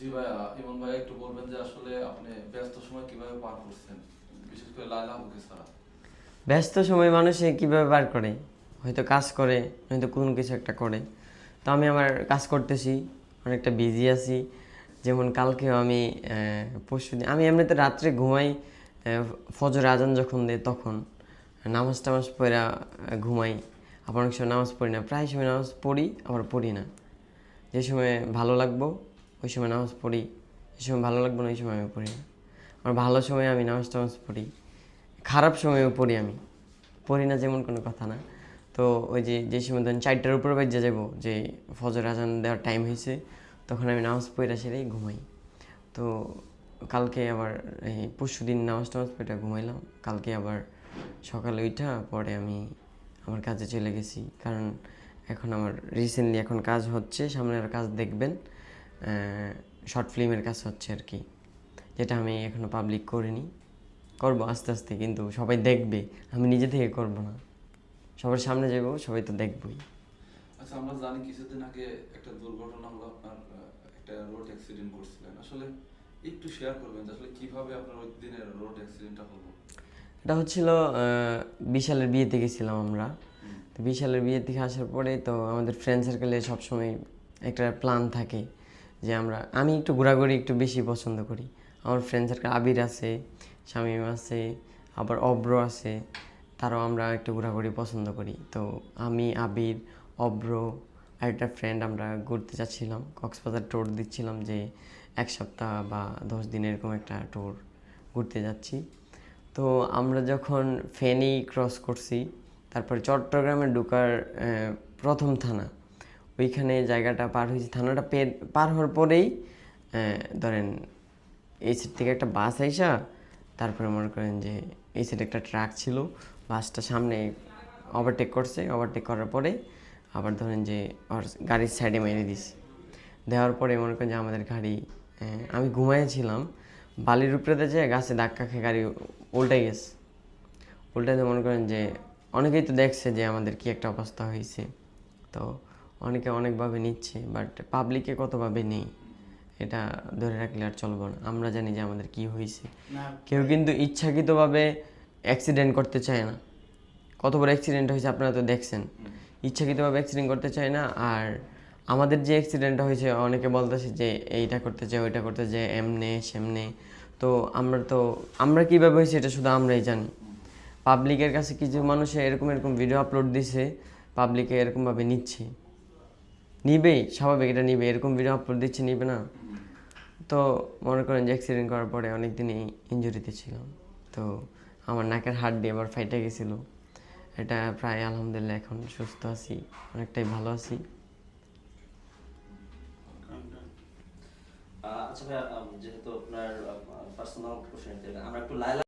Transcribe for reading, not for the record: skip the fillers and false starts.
জি ভাইয়া, ইমন ভাইয়া একটু বলবেন যে আসলে আপনি ব্যস্ত সময় কিভাবে পার করছেন, বিশেষ করে লায়লা আপুকে ছাড়া। ব্যস্ত সময় মানুষে কীভাবে পার করে, হয়তো কাজ করে, হয়তো কোনো কিছু একটা করে। তো আমি আমার কাজ করতেছি, অনেকটা বিজি আছি। যেমন কালকেও আমি পরশুদিন আমি এমনিতে রাত্রে ঘুমাই, ফজর আজান যখন দেয় তখন নামাজ টামাজ পড়া ঘুমাই। আবার অনেক সময় নামাজ পড়ি না, প্রায় সময় নামাজ পড়ি আবার পড়ি না। যে সময় ভালো লাগবো ওই সময় নামাজ পড়ি, যে সময় ভালো লাগবো না ওই সময় আমি পড়ি না। আমার ভালো সময় আমি নামাজ টামাজ পড়ি, খারাপ সময়ও পড়ি আমি, পড়ি না যেমন কোনো কথা না। তো ওই যে সময় ধরেন 4টার উপর বাজে যাবো, যে ফজর আজান দেওয়ার টাইম হয়েছে, তখন আমি নামাজ পড়া সেরেই ঘুমাই। তো কালকে আবার এই পরশুদিন নামাজ টামাজ পড়ে ঘুমাইলাম, কালকে আবার সকালে উঠা পরে আমি আমার কাজে চলে গেছি। কারণ এখন আমার রিসেন্টলি এখন কাজ হচ্ছে, সামনে আর কাজ দেখবেন, শর্ট ফিল্মের কাজ হচ্ছে আর কি, যেটা আমি এখনও পাবলিক করিনি। করবো আস্তে আস্তে, কিন্তু সবাই দেখবে, আমি নিজে থেকে করব না, সবার সামনে যাবো, সবাই তো দেখবই। আচ্ছা, আমরা জানি কিছুদিন আগে একটা দুর্ঘটনা হলো, আপনার একটা রোড অ্যাক্সিডেন্ট করছিলেন। আসলে একটু শেয়ার করবেন যে আসলে কিভাবে আপনার ওই দিনের রোড অ্যাক্সিডেন্টটা হলো। এটা হচ্ছিল বিশালের বিয়েতে গেছিলাম আমরা। তো বিশালের বিয়ে থেকে আসার পরে তো আমাদের ফ্রেন্ড সার্কেলে সবসময় একটা প্ল্যান থাকে যে আমি একটু ঘোরাঘুরি একটু বেশি পছন্দ করি। আমার ফ্রেন্ড সার্কেল আবির আছে, শামীম আছে, আবার অব্র আছে, তারাও আমরা একটু ঘোরাঘুরি পছন্দ করি। তো আমি, আবির, অব্র আর একটা ফ্রেন্ড আমরা ঘুরতে যাচ্ছিলাম, কক্সবাজার ট্যুর দিচ্ছিলাম, যে 1 সপ্তাহ বা 10 দিন এরকম একটা ট্যুর ঘুরতে যাচ্ছি। তো আমরা যখন ফেনী ক্রস করছি, তারপরে চট্টগ্রামে ঢোকার প্রথম থানা, ওইখানে জায়গাটা পার হয়েছি, থানাটা পার হওয়ার পরেই ধরেন এই সাইড থেকে একটা বাস আইসা, তারপরে মনে করেন যে এই সাইডে একটা ট্রাক ছিল, বাসটা সামনে ওভারটেক করছে, ওভারটেক করার পরে আবার ধরেন যে ওর গাড়ির সাইডে মেরে দিছে। দেওয়ার পরে মনে করেন যে আমাদের গাড়ি, আমি ঘুমাইছিলাম, বালির উপরে যেয়ে গাছে ধাক্কা খেয়ে গাড়ি উল্টে গেছে। উল্টাতে মনে করেন যে অনেকেই তো দেখছে যে আমাদের কি একটা অবস্থা হয়েছে। তো অনেকে অনেকভাবে নিচ্ছে, বাট পাবলিকে কতভাবে নেই এটা ধরে রাখলে আর চলবো না। আমরা জানি যে আমাদের কি হয়েছে। কেউ কিন্তু ইচ্ছাকৃতভাবে অ্যাক্সিডেন্ট করতে চায় না। কত বড় অ্যাক্সিডেন্ট হয়েছে আপনারা তো দেখছেন। ইচ্ছাকৃতভাবে অ্যাক্সিডেন্ট করতে চায় না। আর আমাদের যে অ্যাক্সিডেন্টটা হয়েছে, অনেকে বলতেছে যে এইটা করতে চায়, ওইটা করতে চায়, এমনে সেমনে। তো আমরা কীভাবে হয়েছে এটা শুধু আমরাই জানি। পাবলিকের কাছে কিছু মানুষে এরকম এরকম ভিডিও আপলোড দিছে, পাবলিকে এরকমভাবে নিচ্ছে, নিবেই, স্বাভাবিক, এটা নিবে, এরকম ভিডিও আপলোড দিচ্ছে, নিবে না? তো মনে করেন যে অ্যাক্সিডেন্ট করার পরে অনেকদিনই ইনজুরিতে ছিলাম। তো আমার নাকের হাড় দিয়ে আবার ফাইটে গেছিলো। এটা প্রায় আলহামদুলিল্লাহ এখন সুস্থ আছি, অনেকটাই ভালো আছি। আচ্ছা ভাইয়া, যেহেতু আপনার পার্সোনাল কোশ্চেন, আমরা একটু লায়লা